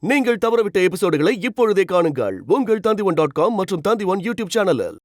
நீங்கள் தவறவிட்ட எபிசோடுகளை இப்பொழுதே காணுங்கள் உங்கள் Tandivan.com மற்றும் Tandivan யூடியூப் சேனலில்.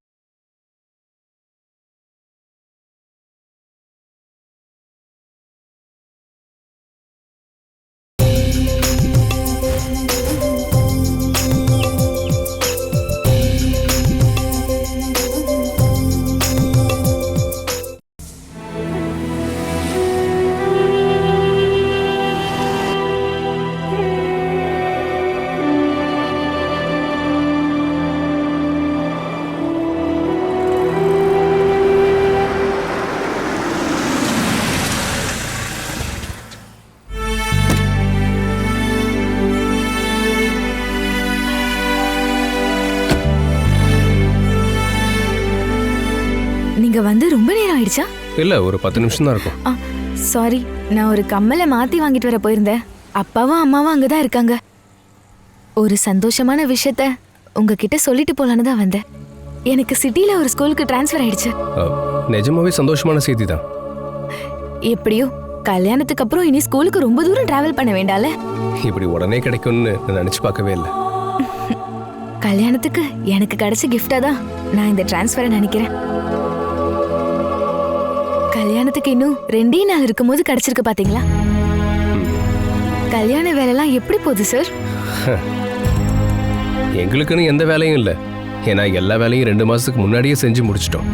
நீங்க வந்து ரொம்ப நேரம் ஆயிடுச்சா? இல்ல, ஒரு 10 நிமிஷம் தான் இருக்கும். சாரி, நான் ஒரு கம்மலை மாத்தி வாங்கிட்டு வர போயிருந்தேன். அப்பாவும் அம்மாவும் அங்கதான் இருக்காங்க. ஒரு சந்தோஷமான விஷயத்த உங்ககிட்ட சொல்லிட்டு போலான்னு தான் வந்தேன். எனக்கு சிட்டில ஒரு ஸ்கூலுக்கு டிரான்ஸ்ஃபர் ஆயிடுச்சு. நிஜமாவே சந்தோஷமான செய்தி தான். எப்படியோ கல்யாணத்துக்கு அப்புறம் இனி ஸ்கூலுக்கு ரொம்ப தூரம் டிராவல் பண்ண வேண்டால. இப்படி உடனே கிடைக்கும்னு நான் நினைச்சு பார்க்கவே இல்லை. கல்யாணத்துக்கு எனக்கு கிடைச்ச கிஃப்டா தான் நான் இந்த டிரான்ஸ்ஃபரை நினைக்கிறேன். கல்யாணத்துக்கு இன்னும் 2 நாள் இருக்கும்போது கிடைச்சிருக்கு பாத்தீங்களா? கல்யாண வேலைலாம் எப்படி போகுது சார்? எங்களுக்குன்னு எந்த வேலையும் இல்லை. ஏன்னா எல்லா வேலையும் 2 மாசத்துக்கு முன்னாடியே செஞ்சு முடிச்சிட்டோம்.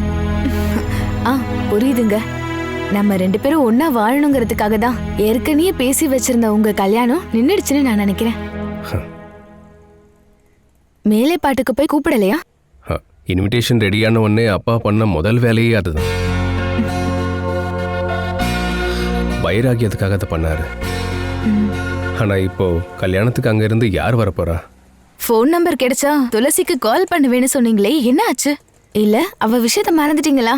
புரியுதுங்க. நம்ம 2 பேரும் ஒன்னா வாழணுங்கிறதுக்காக தான் ஏற்கனவே பேசி வச்சிருந்த உங்க கல்யாணம் நின்னுடுச்சுன்னு நான் நினைக்கிறேன். மேலே பாட்டுக்கு போய் கூப்பிடலையா? இன்விடேஷன் ரெடியான உடனே அப்பா பண்ண முதல் வேலையே அதுதான். வைராகியத்துக்காக அதை பண்ணாரு. ஆனா இப்போ கல்யாணத்துக்கு அங்க இருந்து யார் வரப்போறா? ஃபோன் நம்பர் கிடைச்சா துளசிக்கு கால் பண்ணுவேன்னு சொன்னீங்களே, என்ன ஆச்சு? இல்ல அவ விஷயத்த மறந்துட்டீங்களா?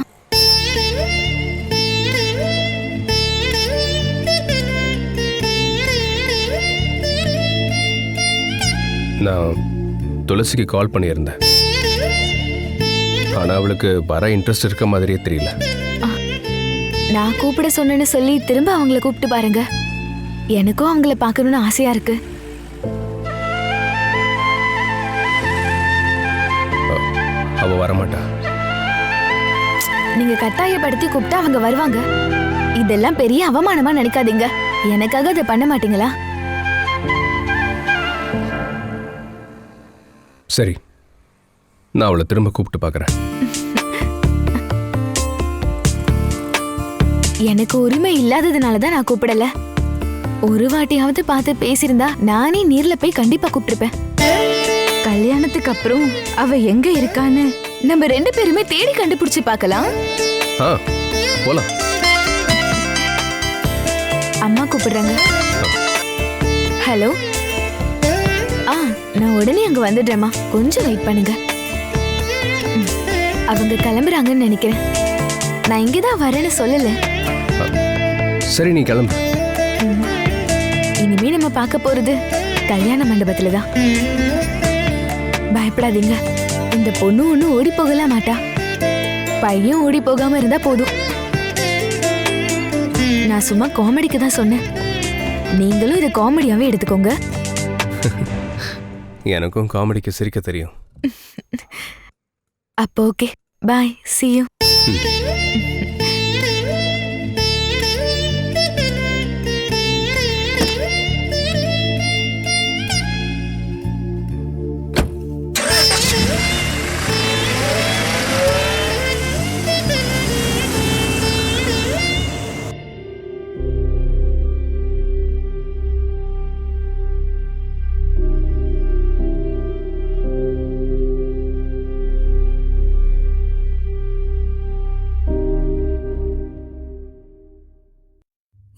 நான் துளசிக்கு கால் பண்ணியிருந்தேன். ஆனா அவளுக்கு வர இன்ட்ரெஸ்ட் இருக்க மாதிரியே தெரியல. நான் கூப்பிட சொன்னேன்னு சொல்லி திரும்ப அவங்கள கூப்பிட்டு பாருங்க. எனக்கும் அவங்கள பார்க்கணும்னு ஆசையா இருக்கு. அவ வரமாட்டா. நீங்க கட்டாயப்படுத்தி கூப்பிட்டா அவங்க வருவாங்க. இதெல்லாம் பெரிய அவமானமா நினைக்காதீங்க. எனக்காக அதை பண்ண மாட்டீங்களா? சரி, நான் அவளை திரும்ப கூப்பிட்டு பார்க்கறேன். எனக்கு உரிமை இல்லாததுனால தான் நான் கூப்பிடல. ஒரு வாட்டியாவது பார்த்து பேசியிருந்தா நானே நேர்ல போய் கண்டிப்பா கூப்பிட்டுருப்பேன். கல்யாணத்துக்கு அப்புறம் அவ எங்க இருக்கான்னு நம்ம 2 பேருமே தேடி கண்டுபிடிச்சு பார்க்கலாம். போலாம். அம்மா கூப்பிடுறாங்க. ஹலோ. நான் உடனே அங்க வந்துடுறேம்மா, கொஞ்சம் வெயிட் பண்ணுங்க. அவங்க கிளம்புறாங்கன்னு நினைக்கிறேன். நான் இங்கதான் வரேன்னு சொல்லல. சரி, நீ கிளம்பு. இனிமே நம்ம பார்க்க போறது கல்யாண மண்டபத்துல தான். பயப்படாதீங்க. இந்த பொண்ணு ஒண்ணு ஓடி போகலாம் மாட்டா. பையன் ஓடி போகாம இருந்தா போதும். நான் சும்மா காமெடிக்கு தான் சொன்னேன். நீங்களும் இதை காமெடியாவே எடுத்துக்கோங்க. எனக்கும் காமெடிக்கு சிரிக்க தெரியும். அப்போ ஓகே, பாய், see you.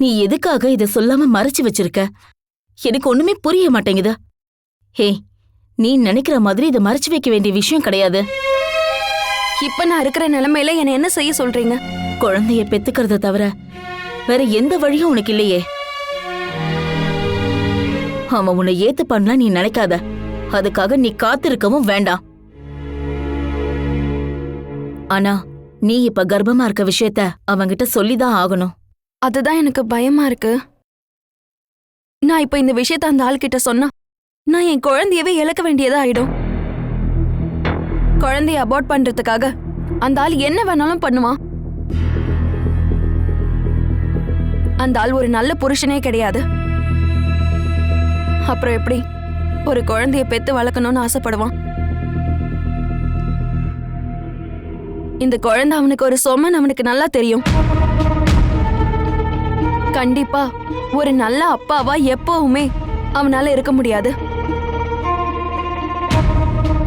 நீ எதுக்காக இத சொல்லாம மறைச்சு வச்சிருக்க? எனக்கு ஒண்ணுமே புரிய மாட்டேங்குது. ஹே, நீ நினைக்கிற மாதிரி இத மறைச்சு வைக்க வேண்டிய விஷயம் கிடையாது. இப்ப நான் இருக்கிற நிலைமையில என்ன செய்ய சொல்றீங்க? குழந்தைய பெத்துக்கிறத தவிர வேற எந்த வழியும் உனக்கு இல்லையே. அவன் உன்னை ஏத்துப்பான்லாம் நீ நினைக்காத. அதுக்காக நீ காத்திருக்கவும் வேண்டாம். ஆனா நீ இப்ப கர்ப்பமா இருக்க விஷயத்த அவங்கிட்ட சொல்லிதான் ஆகணும். அதுதான் எனக்கு பயமா இருக்கு. நான் இப்ப இந்த விஷயத்த அந்த ஆள்கிட்ட சொன்னா நான் என் குழந்தையவே இழக்க வேண்டியதா ஆயிடும். குழந்தைய அபார்ட் பண்றதுக்காக அந்த ஆள் என்ன வேணாலும் பண்ணுவான். அந்த ஆள் ஒரு நல்ல புருஷனே கிடையாது. அப்புறம் எப்படி ஒரு குழந்தைய பெத்து வளர்க்கணும்னு ஆசைப்படுவான்? இந்த குழந்தை அவனுக்கு ஒரு சொமன் அவனுக்கு நல்லா தெரியும். கண்டிப்பா ஒரு நல்ல அப்பாவா எப்பவுமே அவனால இருக்க முடியாது.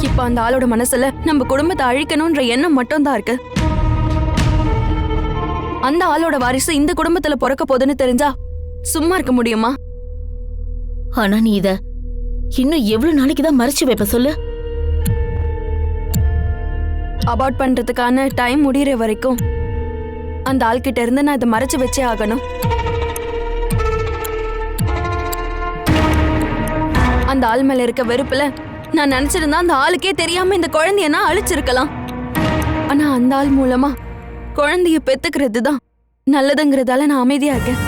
இப்ப அந்த ஆளோட மனசுல நம்ம குடும்பத்தை அழிக்கணும்ன்ற எண்ணம் மட்டும் தான் இருக்கு. அந்த ஆளோட வாரிசு இந்த குடும்பத்துல பிறக்க போதுன்னு தெரிஞ்சா சும்மா இருக்க முடியுமா? ஆனா நீ இத இன்னும் எவ்வளவு நாளைக்கு தான் மறைச்சு வைப்ப சொல்லு? அபார்ட் பண்றதுக்கான டைம் முடியற வரைக்கும் அந்த ஆள்கிட்ட இருந்து நான் இதை மறைச்சு வச்சே ஆகணும். அந்த ஆள் மேல இருக்க வெறுப்புல நான் நினைச்சிருந்தா அந்த ஆளுக்கே தெரியாம இந்த குழந்தைய நான் அழிச்சிருக்கலாம். ஆனா அந்த ஆள் மூலமா குழந்தைய பெத்துக்கிறது தான் நல்லதுங்கிறதால நான் அமைதியா இருக்கேன்.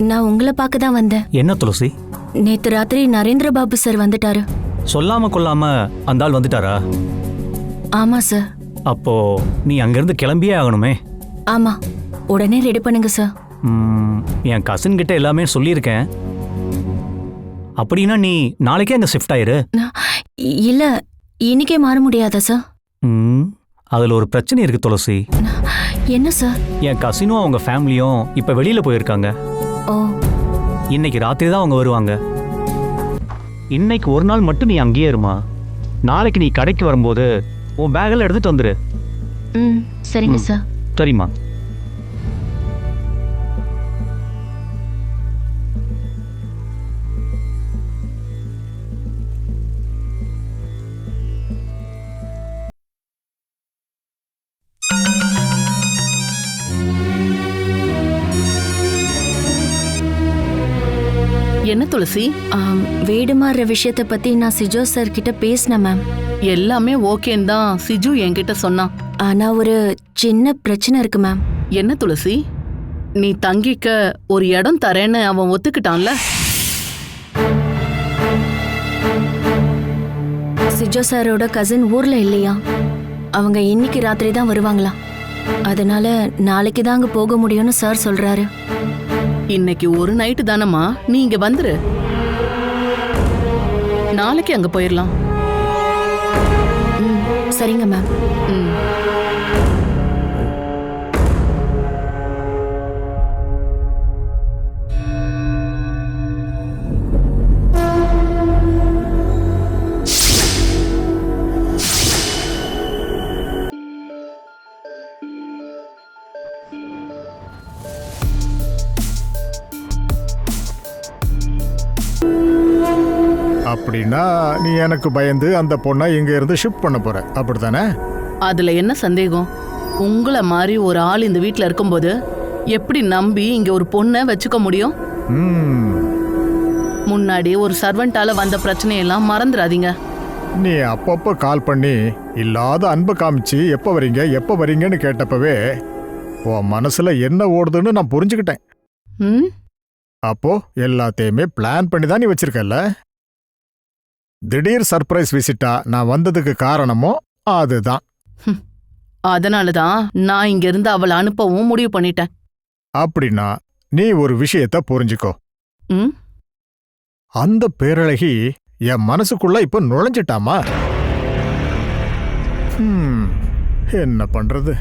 நான் உங்களை பார்க்க தான் வந்தேன். என்ன துளசி? நேத்து ராத்திரி நரேந்திர பாபு சார் வந்துட்டாரு. சொல்லாம கொள்ளாம அந்த ஆள் வந்துட்டாரா? ஆமா சார். அப்போ நீ அங்கிருந்து கிளம்பியே ஆகணுமே. ஆமா, உடனே ரெடி பண்ணுங்க சார். என் கசின் கிட்ட எல்லாமே சொல்லியிருக்கேன். அப்படின்னா நீ நாளைக்கே அங்க ஷிஃப்ட் ஆயிரு. இல்ல, இன்னைக்கே மாற முடியாதா சார்? அதுல ஒரு பிரச்சனை இருக்கு துளசி. என்ன சார்? என் கசினும் அவங்க ஃபேமிலியும் இப்ப வெளியில போயிருக்காங்க. ஓ. இன்னைக்கு ராத்திரி தான் அவங்க வருவாங்க. இன்னைக்கு ஒரு நாள் மட்டும் நீ அங்கேயே இருமா. நாளைக்கு நீ கடைக்கு வரும்போது உன் பேக்கெல்லாம் எடுத்துட்டு வந்துரு. சரிங்க சார். சரிம்மா. என்ன துளசி? வீடு மாறுற விஷயத்தை பத்தி நான் சிஜோ சார் கிட்ட பேசினேன் மேம். எல்லாமே ஓகேன்னு தான் சிஜு என்கிட்ட சொன்னான். ஆனா ஒரு சின்ன பிரச்சனை இருக்கு மேம். என்ன துளசி? நீ தங்கிக்க ஒரு இடம் தரேன்னு அவன் ஒத்துக்கிட்டான்ல? சிஜோ சாரோட கசின் ஊர்ல இல்லையா? அவங்க இன்னைக்கு ராத்திரி தான் வருவாங்களா. அதனால நாளைக்கு தான் அங்க போக முடியும்னு சார் சொல்றாரு. இன்னைக்கு ஒரு நைட்டு தானம்மா, நீ இங்க வந்துரு. நாளைக்கு அங்க போயிடலாம். சரிங்க மேம். அப்படின்னா நீ எனக்கு பயந்து அந்த பொண்ணை இங்க இருந்து ஷிஃப்ட் பண்ண போற, அப்படித்தானே? அதுல என்ன சந்தேகம்? உங்களை மாதிரி ஒரு ஆள் இந்த வீட்டுல இருக்கும்போது எப்படி நம்பி இங்க ஒரு பொண்ணை வச்சுக்க முடியும்? முன்னாடி ஒரு சர்வெண்டால வந்த பிரச்சனையெல்லாம் மறந்துடாதீங்க. நீ அப்பப்போ கால் பண்ணி இல்லாத அன்பை காமிச்சு எப்போ வரீங்கன்னு கேட்டப்பவே உன் மனசுல என்ன ஓடுதுன்னு நான் புரிஞ்சுக்கிட்டேன். அப்போ எல்லாத்தையுமே பிளான் பண்ணி தான் நீ வச்சிருக்கல. திடீர் சர்ப்ரைஸ் விசிட்டா நான் வந்ததுக்கு காரணமோ அதுதான். அதனாலதான் நான் இங்க இருந்து அவளை அனுப்பவும் முடிவு பண்ணிட்டேன். அப்படின்னா நீ ஒரு விஷயத்த புரிஞ்சுக்கோ. அந்த பேரழகி என் மனசுக்குள்ள இப்ப நுழைஞ்சிட்டாமா. என்ன பண்றது?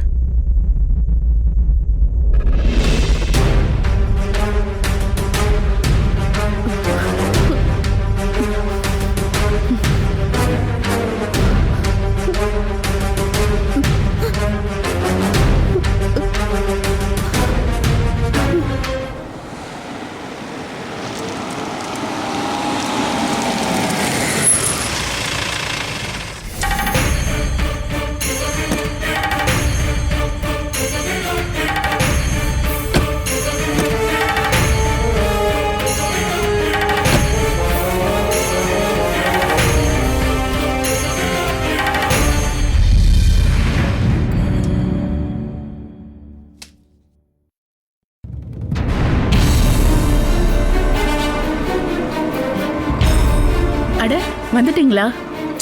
வந்துட்டீங்களா?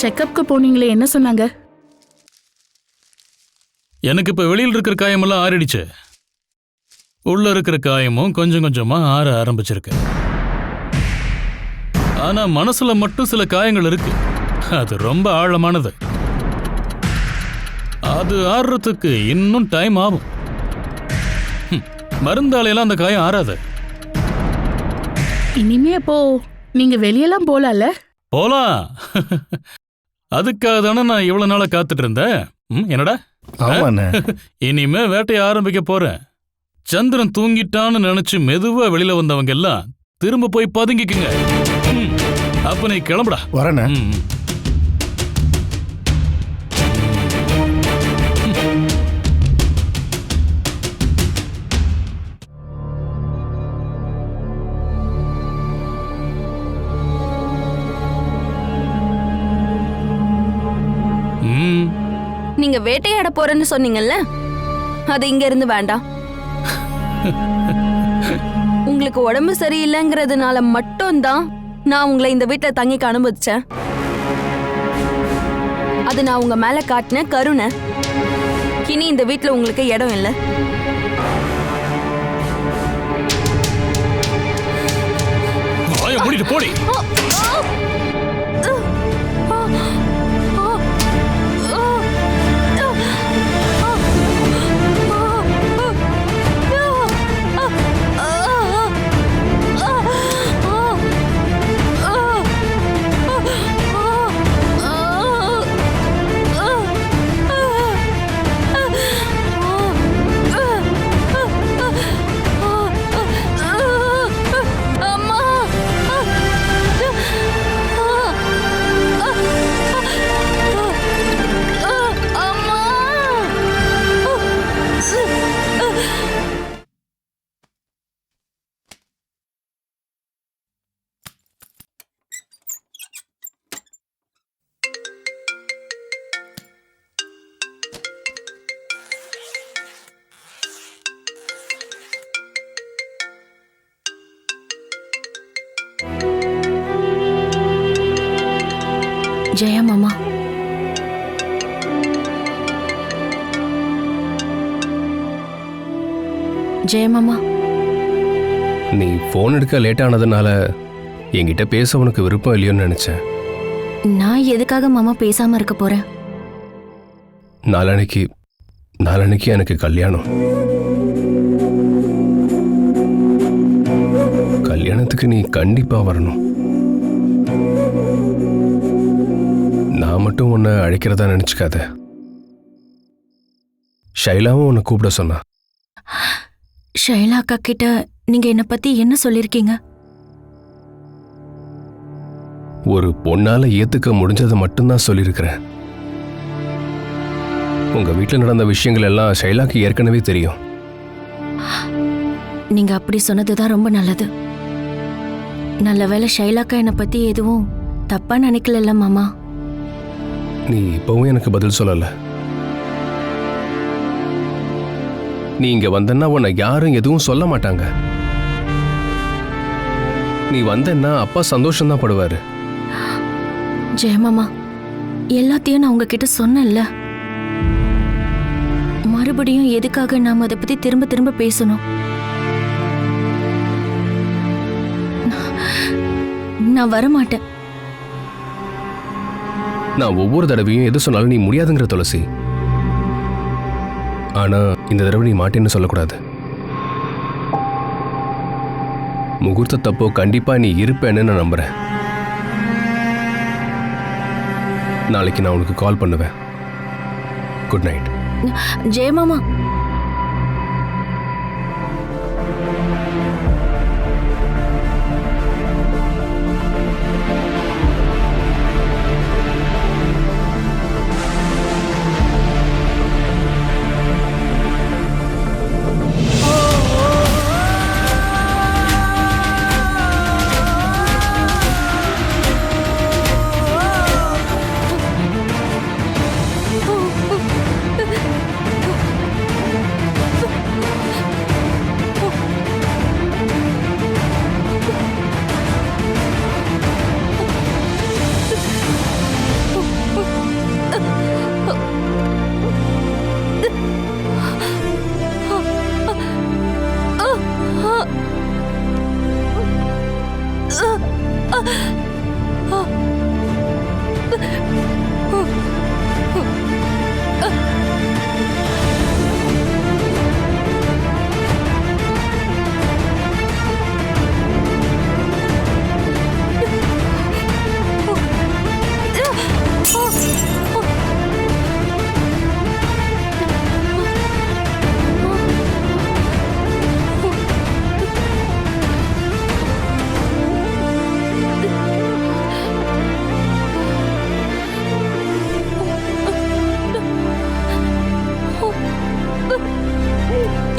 செக்கப்க்கு போனீங்களே, என்ன சொன்னாங்க? எனக்கு இப்ப வெளியில் இருக்கிற காயமெல்லாம் ஆறிடுச்சு. உள்ள இருக்கிற காயமும் கொஞ்சம் கொஞ்சமா ஆற ஆரம்பிச்சிருக்கு. ஆனா மனசுல மட்டும் சில காயங்கள் இருக்கு. அது ரொம்ப ஆழமானது. அது ஆறுறதுக்கு இன்னும் டைம் ஆகும். மருந்தாலையெல்லாம் அந்த காயம் ஆறாது. இனிமே அப்போ நீங்க வெளியெல்லாம் போலாம்ல? போலாம். அதுக்காக தானே நான் இவ்வளவு நாளா காத்துட்டு இருந்தேன். என்னடா? இனிமே வேட்டையை ஆரம்பிக்க போறேன். சந்திரன் தூங்கிட்டான்னு நினைச்சு மெதுவா வெளியில வந்தவங்க எல்லாம் திரும்ப போய் பதுங்கிக்குங்க. அப்ப நீ கிளம்புடா. வரேண்ணே. நீங்க வேட்டையாட போறேன்னு சொன்னீங்கல்ல, அது இங்க இருந்து வேண்டாம். உங்களுக்கு உடம்பு சரியில்லைங்கிறதுனால மட்டும்தான் நான் உங்களை இந்த வீட்டுல தங்கிக்க அனுமதிச்சேன். அது நான் உங்க மேல காட்டின கருணை. இனி இந்த வீட்டுல உங்களுக்கு இடம் இல்லை. வாயை மூடிட்டு போடி. ஜெயா மாமா, ஜெய மாமா, நீ ஃபோன் எடுக்க லேட் ஆனதுனால என்கிட்ட பேச உனக்கு விருப்பம் இல்லையோன்னு நினைச்சேன். நான் எதுக்காக மாமா பேசாம இருக்க போறேன்? நாளன்னைக்கு எனக்கு கல்யாணம். கல்யாணத்துக்கு நீ கண்டிப்பா வரணும். நான் மட்டும் உன்னை அழைக்கிறதா நினைச்சுக்காத. ஷைலாவும் உன்னை கூப்பிட சொன்னா. ஷைலா அக்கா கிட்ட நீங்க என்ன பத்தி என்ன சொல்லிருக்கீங்க? ஒரு பொண்ணால ஏத்துக்க முடிஞ்சதை மட்டும்தான் சொல்லியிருக்கிறேன். உங்க வீட்டில் நடந்த விஷயங்கள் எல்லாம் ஷைலாக்கு ஏற்கனவே தெரியும். நீங்க அப்படி சொன்னதுதான் ரொம்ப நல்லது. நல்ல வேளை ஷைலாக்கா என்னை பத்தி எதுவும் தப்பா நினைக்கல மாமா. நீ இப்பவும் எனக்கு பதில் சொல்லல. நீ இங்க வந்தன்னா உன்னை யாரும் எதுவும் சொல்ல மாட்டாங்க. நீ வந்தன்னா அப்பா சந்தோஷம்தான் படுவாரு. ஜெயமாமா, எல்லாத்தையும் நான் உங்ககிட்ட சொன்னேன்ல. மறுபடியும் எதுக்காக நாம அதை பத்தி திரும்ப திரும்ப பேசணும்? நான் வரமாட்டேன். நான் ஒவ்வொரு தடவையும் எது சொன்னாலும் நீ முடியாதுங்கிற துளசி. ஆனா இந்த தடவை நீ மாட்டேன்னு சொல்லக்கூடாது. முகூர்த்தத்தப்போ கண்டிப்பா நீ இருப்பேன்னு நான் நம்புறேன். நாளைக்கு நான் உனக்கு கால் பண்ணுவேன். Good night. ஜெயமாமா,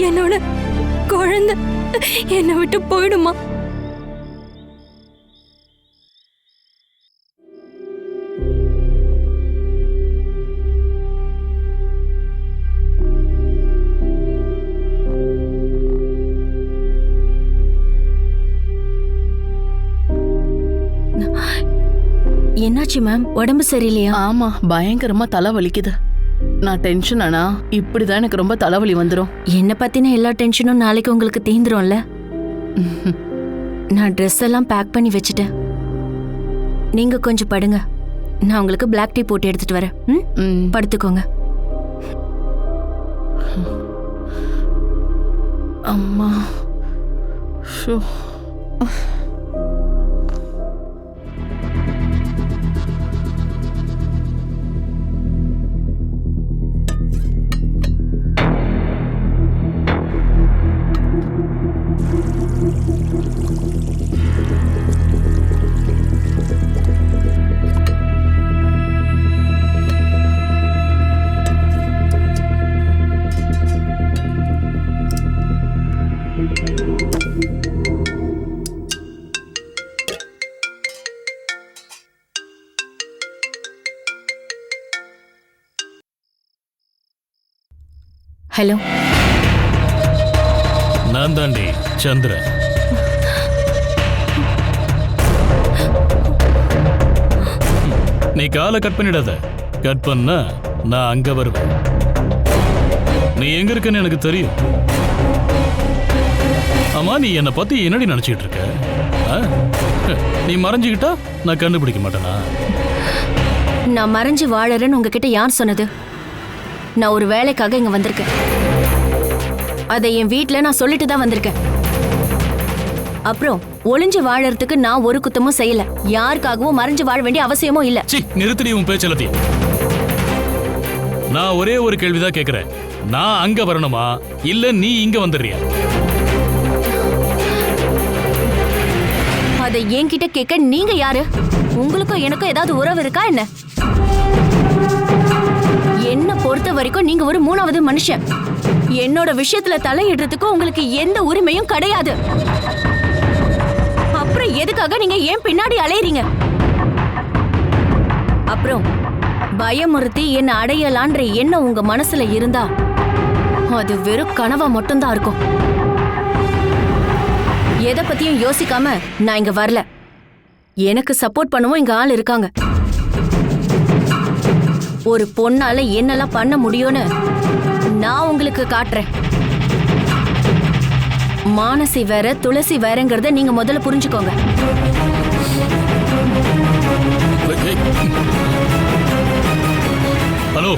என்னோட குழந்தை என்னை விட்டு போயிடுமா? என்னாச்சு மேம்? உடம்பு சரியில்லையா? ஆமா, பயங்கரமா தலை வலிக்குது. நான் டென்ஷன் ஆனா இப்படிதான் எனக்கு ரொம்ப தலைவலி வந்துடும். என்ன பத்தின எல்லா டென்ஷனும் நாளைக்கு உங்களுக்கு தீந்துரும்ல. நான் ட்ரெஸ் எல்லாம் பேக் பண்ணி வச்சுட்டேன். நீங்க கொஞ்சம் படுங்க, நான் உங்களுக்கு பிளாக் டீ போட்டு எடுத்துட்டு வரேன். படுத்துக்கோங்க. அம்மா. ஹலோ, நான் தாண்டி சந்திரன். நீ காலை கட் பண்ணிடாத. கட் பண்ணா நான் அங்க வருவேன். நீ எங்க இருக்கன்னு எனக்கு தெரியும். ஆமா, நீ என்னை பத்தி என்னடி நினைச்சிட்டு இருக்க? நீ மறைஞ்சுக்கிட்டா நான் கண்டுபிடிக்க மாட்டேனா? நான் மறைஞ்சு வாழறேன்னு உங்ககிட்ட யார் சொன்னது? நான் ஒரு வேலைக்காக இங்க வந்திருக்கேன். அதை என் வீட்டுல நான் சொல்லிட்டு தான் வந்திருக்கேன். அப்புறம் ஒளிஞ்சு வாழறதுக்கு நான் ஒரு குத்தமும் செய்யல. யாருக்காகவும் மறைஞ்சு வாழ வேண்டிய அவசியமும் இல்ல. நிறுத்தடி உன் பேச்சலத்தையும். நான் ஒரே ஒரு கேள்விதான் கேக்குறேன். நான் அங்க வரணுமா இல்ல நீ இங்க வந்துடுறியா? அதை என்கிட்ட கேட்க நீங்க யாரு? உங்களுக்கும் எனக்கும் ஏதாவது உறவு இருக்கா என்ன? என்ன பொறுத்த வரைக்கும் நீங்க ஒரு மூணாவது மனுஷன். என்னோட விஷயத்துல தலையிடுறதுக்கு உங்களுக்கு எந்த உரிமையும் கிடையாது. அப்புறம் எதுக்காக நீங்க ஏன் பின்னாடி அலையறீங்க? அப்புறம் பயமுறுத்தி என்ன அடையலான்ற எண்ணம் உங்க மனசுல இருந்தா அது வெறும் கனவா மட்டும்தான் இருக்கும். எதை பத்தியும் யோசிக்காம நான் இங்க வரல. எனக்கு சப்போர்ட் பண்ணவும் இங்க ஆள் இருக்காங்க. ஒரு பொண்ணால என்னெல்லாம் பண்ண முடியும்னு நான் உங்களுக்கு காட்டுறேன். மானசி வேற துளசி வேறங்கிறத நீங்க முதல்ல புரிஞ்சுக்கோங்க. ஹலோ,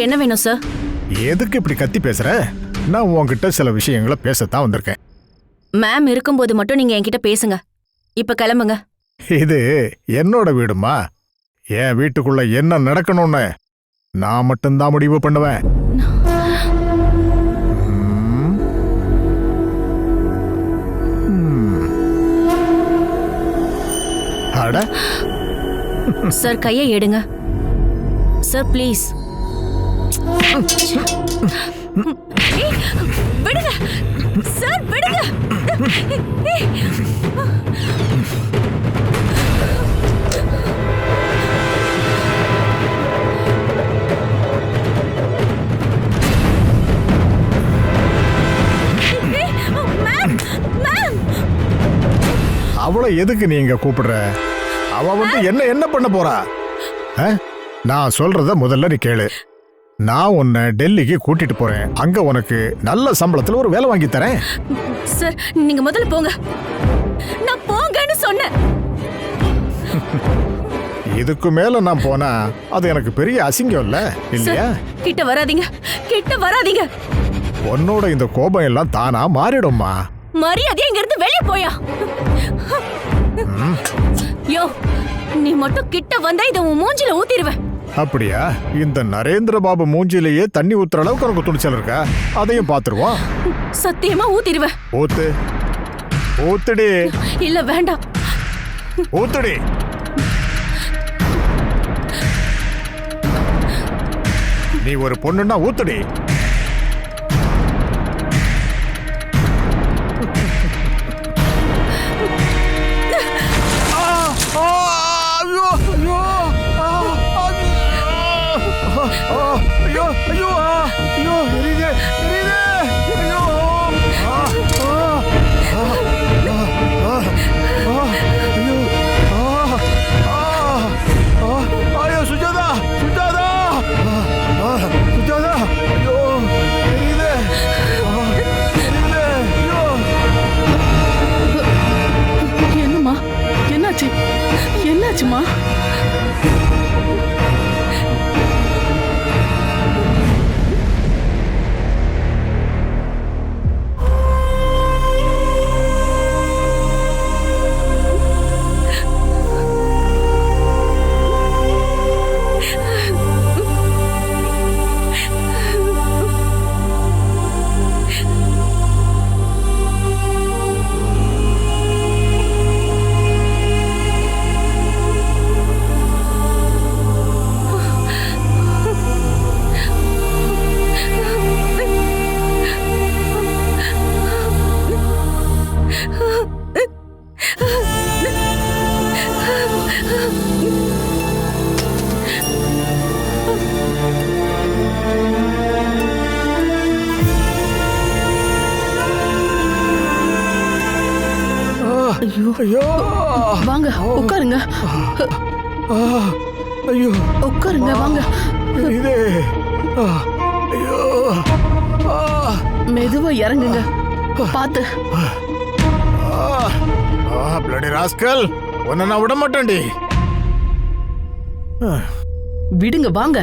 என்ன வேணும் சார்? எதுக்கு இப்படி கத்தி பேசுற? நான் உன்கிட்ட சில விஷயங்களை பேசத்தான் வந்திருக்கேன். மேம் இருக்கும்போது மட்டும் நீங்க என்கிட்ட பேசுங்க. இப்ப கிளம்புங்க. இது என்னோட வீடுமா? என் வீட்டுக்குள்ள என்ன நடக்கணும்னு நான் மட்டும்தான் முடிவு பண்ணுவேன். அட சார் கையை எடுங்க சார் ப்ளீஸ். விடுங்க சார், விடுங்க. அவளை எதுக்கு நீங்க கூப்பிடுற? அவ வந்து என்ன பண்ண போறா? நான் சொல்றத முதல்ல நீ கேளு. நான் உன்னை டெல்லிக்கு கூட்டிட்டு போறேன். அங்க உனக்கு நல்ல சம்பளத்துல ஒரு வேலை வாங்கி தரேன். சார் நீங்க முதல்ல போங்க. நான் போங்கன்னு சொன்னேன். இதுக்கு மேல நான் போனா அது எனக்கு பெரிய அசிங்கம் இல்லையா? கிட்ட வராதீங்க, கிட்ட வராதீங்க. உன்னோட இந்த கோபம் எல்லாம் தானா மாறிடும்மா. மரியாதையா இங்க இருந்து வெளியே போயா. யோ, நீ மட்டும் கிட்ட வந்தா இத உன் மூஞ்சில ஊத்திடுவேன். அப்படியா? இந்த நரேந்திர பாபு மூஞ்சிலேயே தண்ணி ஊத்துற அளவுக்கு உனக்கு துணிச்சல் இருக்கா? அதையும் பாத்துருவோம். சத்தியமா ஊத்திடுவேன். ஊத்துடி. இல்ல வேண்டாம். ஊத்துடி. நீ ஒரு பொண்ணுன்னா ஊத்துடி. என்னம்மா, என்னாச்சுமா? ஐயோ, வாங்க உட்காருங்க. ஐயோ, உட்காருங்க வாங்க. இதே ஐயோ, மெதுவா இறங்குங்க. பாத்து. பிளடி ராஸ்கல், உன்னை நான் விட மாட்டேன்டி. விடுங்க வாங்க.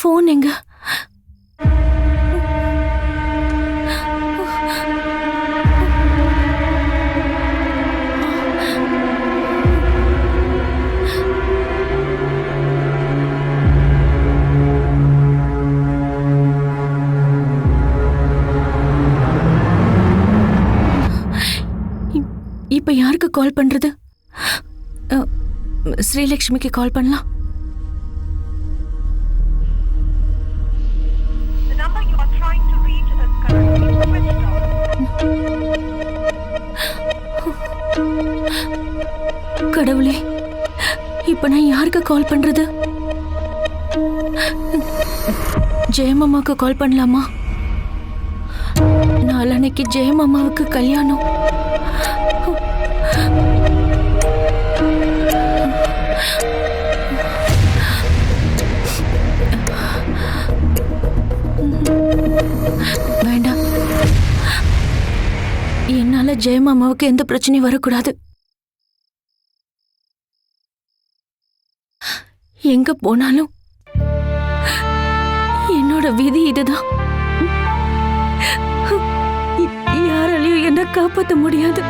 ஃபோன் எங்க? இப்ப யாருக்கு கால் பண்றது? ஸ்ரீலக்ஷ்மிக்கு கால் பண்ணலாம். கடவுளே, இப்ப நான் யாருக்கு கால் பண்றது? ஜெயமாமாவுக்கு கால் பண்ணலாமா? நாளன்னைக்கு ஜெயமாமாவுக்கு கல்யாணம். வேண்டாம், என்னால ஜெயமாமாவுக்கு எந்த பிரச்சனையும் வரக்கூடாது. எங்க போனாலும் என்னோட விதி இதுதான். யாராலையும் என்ன காப்பாற்ற முடியாது.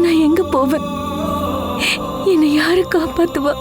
நான் எங்க போவேன்? என்னை யாரு காப்பாத்துவா?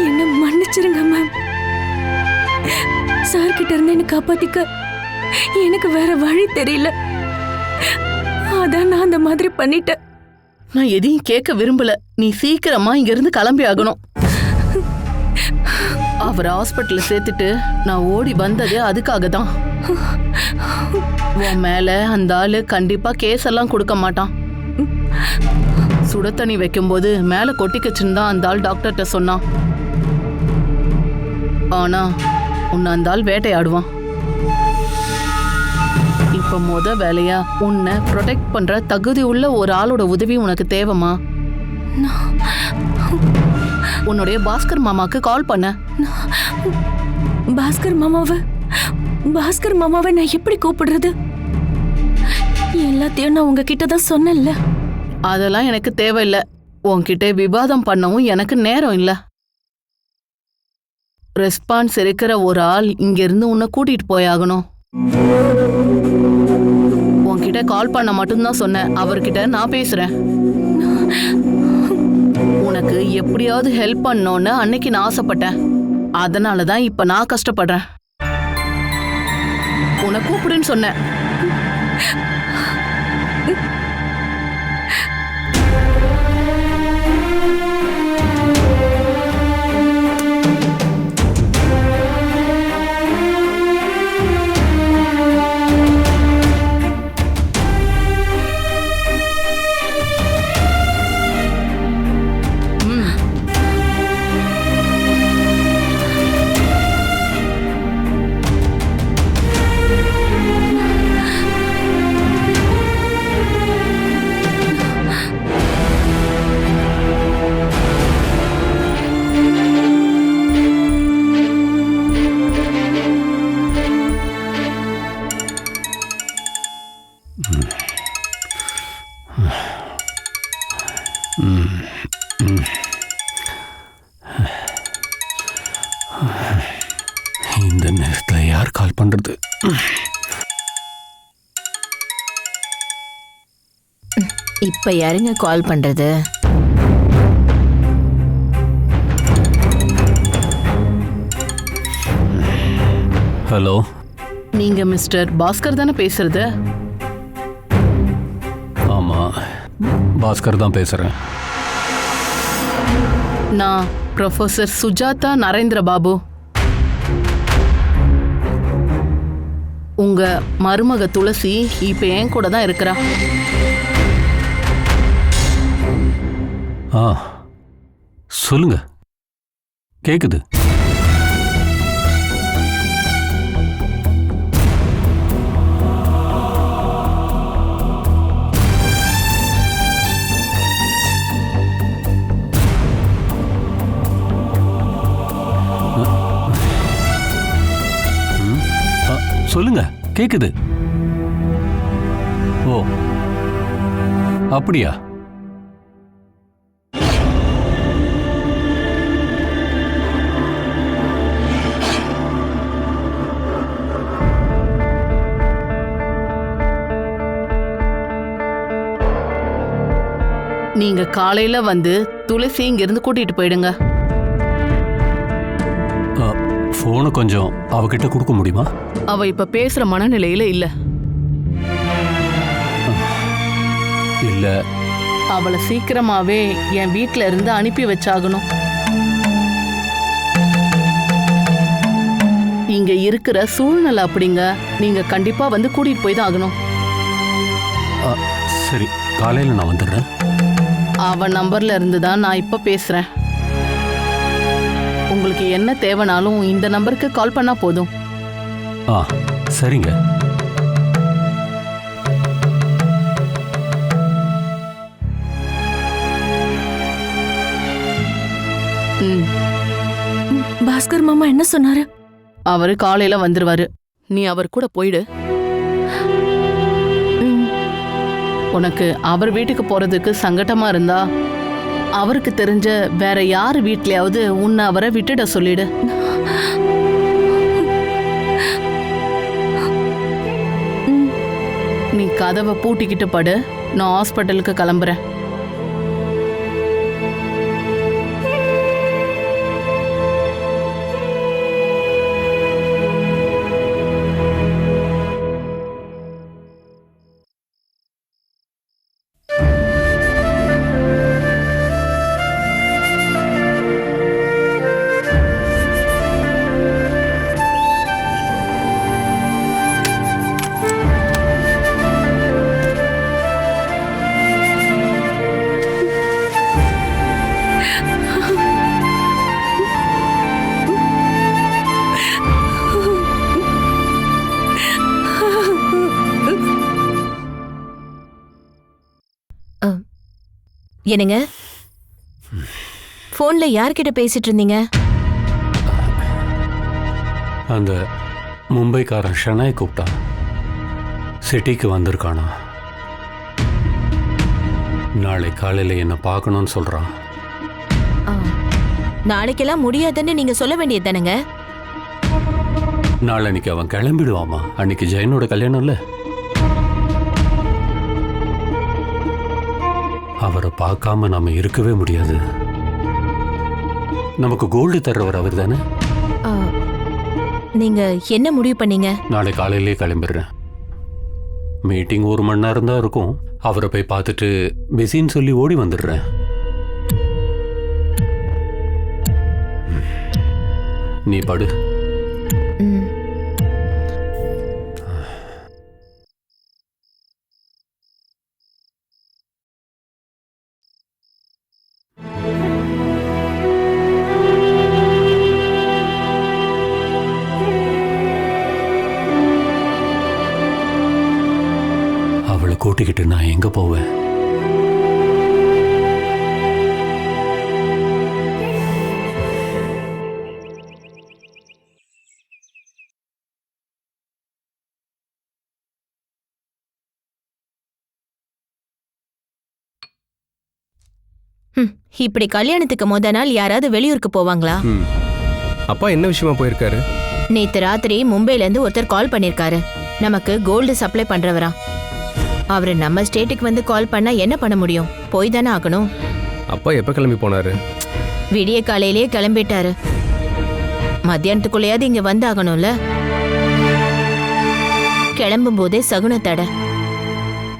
என்ன மன்னிச்சிருங்க மேம். சார் கிட்ட இருந்து என்ன காப்பாத்திக்க எனக்கு வேற வழி தெரியல. அதான் நான் அந்த மாதிரி பண்ணிட்டேன். நான் எதையும் கேட்க விரும்பல. நீ சீக்கிரமா இங்க இருந்து கிளம்பி ஆகணும். அவர் ஹாஸ்பிட்டல்ல சேர்த்துட்டு நான் ஓடி வந்தது அதுக்காக தான். உன் மேல அந்த ஆளு கண்டிப்பா கேஸ் எல்லாம் கொடுக்க மாட்டான். சுட தண்ணி வைக்கும்போது மேல கொட்டிக்கச்சுன்னு தான் அந்த ஆள் டாக்டர்கிட்ட சொன்னான். ஆனா உன்னை அந்த ஆள் வேட்டையாடுவான். இப்ப வேலையா உன்னை ப்ரொடெக்ட் பண்ற தகுதி உள்ள ஒரு ஆளோட உதவி உனக்கு தேவைமா? உன்னுடைய பாஸ்கர் மாமாக்கு கால் பண்ண. பாஸ்கர் மாமாவை நான் எப்படி கூப்பிடுறது? எல்லாத்தையும் நான் உங்ககிட்ட தான் சொன்னேன்ல. அதெல்லாம் எனக்கு தேவையில்லை. உன்கிட்ட விவாதம் பண்ணவும் எனக்கு நேரம் இல்லை. ரெஸ்பான்ஸ் இருக்கிற ஒரு ஆள் இங்க இருந்து உன்னை கூட்டிட்டு போயாகணும். உன்கிட்ட கால் பண்ண மட்டும்தான் சொன்னேன். அவர்கிட்ட நான் பேசுறேன். உனக்கு எப்படியாவது ஹெல்ப் பண்ணோன்னு அன்னைக்கு நான் ஆசைப்பட்டேன். அதனாலதான் இப்ப நான் கஷ்டப்படுறேன். உன்னை கூப்பிடுன்னு சொன்னேன். இந்த நேரத்தில் யார் கால் பண்றது? இப்ப யாருங்க கால் பண்றது? ஹலோ, நீங்க மிஸ்டர் பாஸ்கர் தானே பேசுறது? ஆமா, பாஸ்கர் தான் பேசுறேன். நான் ப்ரொஃபசர் சுஜாதா நரேந்திர பாபு. உங்க மருமக துளசி இப்ப என் கூட தான் இருக்கிறா. ஆ, சொல்லுங்க, கேக்குது. சொல்லுங்க, கேக்குது. ஓ, அப்படியா? நீங்க காலையில வந்து துளசி இங்க இருந்து கூட்டிட்டு போயிடுங்க. போனை கொஞ்சம் அவகிட்ட கொடுக்க முடியுமா? அவ இப்ப பேசுற மனநிலையில இல்ல. இல்ல, அவளை சீக்கிரமாவே என் வீட்ல இருந்து அனுப்பி வச்சாகணும். இங்க இருக்கிற சூழ்நிலை அப்படிங்க. நீங்க கண்டிப்பா வந்து கூட்டிட்டு போய் தான் ஆகணும். சரி, காலையில நான் வந்துடுறேன். அவ நம்பர்ல இருந்து தான் நான் இப்ப பேசுறேன். உங்களுக்கு என்ன தேவைனாலும் இந்த நம்பருக்கு கால் பண்ணா போதும். ஆ, சரிங்க. பாஸ்கர் மாமா என்ன சொன்னாரு? அவரு காலையில வந்துருவாரு. நீ அவர் கூட போயிடு. உனக்கு அவர் வீட்டுக்கு போறதுக்கு சங்கடமா இருந்தா அவருக்கு தெரிஞ்ச வேற யாரு வீட்லயாவது உன்னை அவரை விட்டுட சொல்லிடு. நீ கதவை பூட்டிக்கிட்டு படு. நான் ஹாஸ்பிட்டலுக்கு கிளம்புறேன். என்னங்க, போன்ல யார்கிட்ட பேசிட்டு இருந்தீங்க? அந்த மும்பைக்காரன் ஷனாய் கூப்பிட்டான். சிட்டிக்கு வந்திருக்கானா. நாளை காலையில் என்னை பார்க்கணும்னு சொல்கிறான். நாளைக்கெல்லாம் முடியாதுன்னு நீங்க சொல்ல வேண்டியது தானேங்க. நாளன்னைக்கு அவன் கிளம்பிடுவாமா. அன்னைக்கு ஜெயனோட கல்யாணம் இல்ல. அவரை பார்க்காம நாம இருக்கவே முடியாது. நமக்கு கோல்டு தர்றவர் அவர் தானே. நீங்க என்ன முடிவு பண்ணீங்க? நாளை காலையிலே கிளம்பிடுறேன். மீட்டிங் 1 மணி நேரம் தான் இருக்கும். அவரை போய் பார்த்துட்டு பிஸின்னு சொல்லி ஓடி வந்துடுறேன். நீ படு. அவளை கூட்டிக்கிட்டு நான் எங்க போவேன்? இப்படி கல்யாணத்துக்கு முத நாள் யாராவது வெளியூருக்கு போவாங்களா? அப்பா என்ன விஷயமா போயிருக்காரு? நேத்து ராத்திரி மும்பைல இருந்து ஒருத்தர் கால் பண்ணிருக்காரு. நமக்கு கோல்டு சப்ளை பண்றவரா. அவரு நம்ம ஸ்டேட்டுக்கு வந்து கால் பண்ணா என்ன பண்ண முடியும்? போய் தானே ஆகணும். அப்பா எப்ப கிளம்பி போனாரு? விடிய காலையிலேயே கிளம்பிட்டாரு. மத்தியானத்துக்குள்ளேயாவது இங்க வந்து ஆகணும்ல. கிளம்பும் போதே சகுன தடை.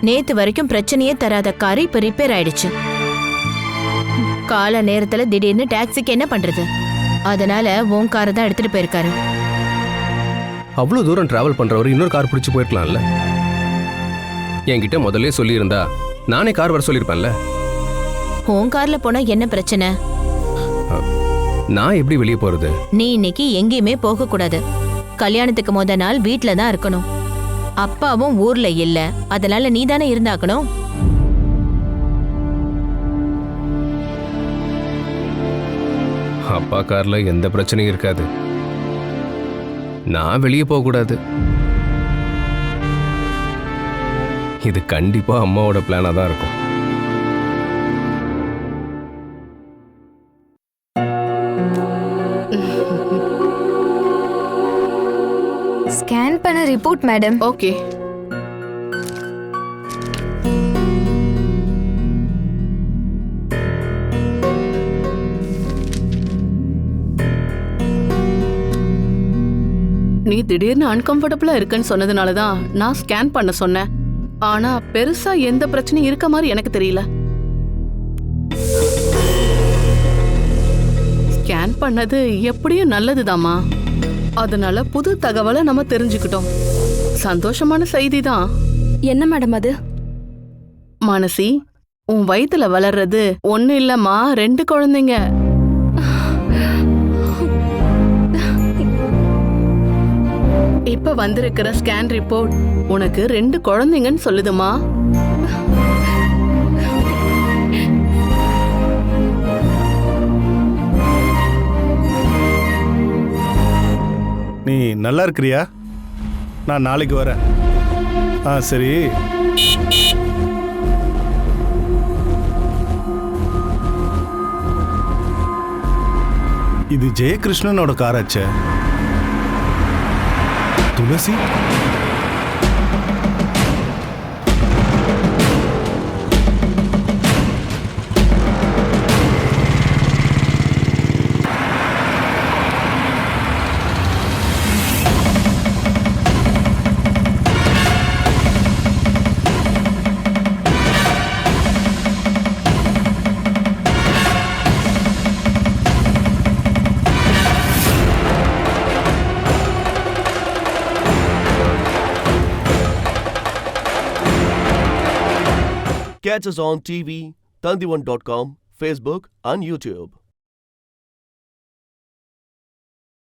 நேத்து வரைக்கும் பிரச்சனையே தராத கார் இப்ப ரிப்பேர் ஆயிடுச்சு. கால நேரத்துல திடீர்னு டாக்ஸிக்கு என்ன பண்றது? அதனால உன் காரை தான் எடுத்துட்டு போயிருக்காரு. அவ்வளவு தூரம் டிராவல் பண்றவர் இன்னொரு கார் பிடிச்சு போயிருக்கலாம்ல. என்கிட்ட முதல்ல சொல்லியிருந்தா நானே கார் வர சொல்லியிருப்பேன்ல. உன் கார்ல போனா என்ன பிரச்சனை? நான் எப்படி வெளியே போறது? நீ இன்னைக்கு எங்கேயுமே போக கூடாது. கல்யாணத்துக்கு முத நாள் வீட்ல தான் இருக்கணும். அப்பாவும் ஊர்ல இல்ல, அதனால நீ தானே இருந்தாக்கணும். அப்பா கார்ல எந்த பிரச்சனையும் இருக்காது. நான் வெளியே போக கூடாது. இது கண்டிப்பா அம்மாவோட பிளானா தான் இருக்கும். ஸ்கேன் பண்ண ரிப்போர்ட் மேடம். ஓகே. நீ திடீர்னு அன்கம்ஃபர்டபுளா இருக்குன்னு சொன்னதுனால தான் நான் ஸ்கேன் பண்ண சொன்னேன். ஆனா பெருசா எந்த பிரச்சனையும் இருக்க மாதிரி எனக்கு தெரியல. ஸ்கேன் பண்ணது எப்படியும் நல்லதுதாம்மா. அதனால புது தகவலை நம்ம தெரிஞ்சுக்கிட்டோம். சந்தோஷமான செய்தி தான். என்ன மேடம் அது? மனசி, உன் வயித்துல வளர்றது ஒண்ணு இல்லம்மா, 2 குழந்தைங்க. இப்ப வந்திருக்கிற ஸ்கேன் ரிப்போர்ட் உனக்கு 2 குழந்தைங்கன்னு சொல்லுதுமா. நீ நல்லா இருக்கிறியா? நான் நாளைக்கு வரேன். சரி. இது ஜெயகிருஷ்ணனோட காராச்சே. துளசி Catch us on TV, Tandivan.com, Facebook and YouTube.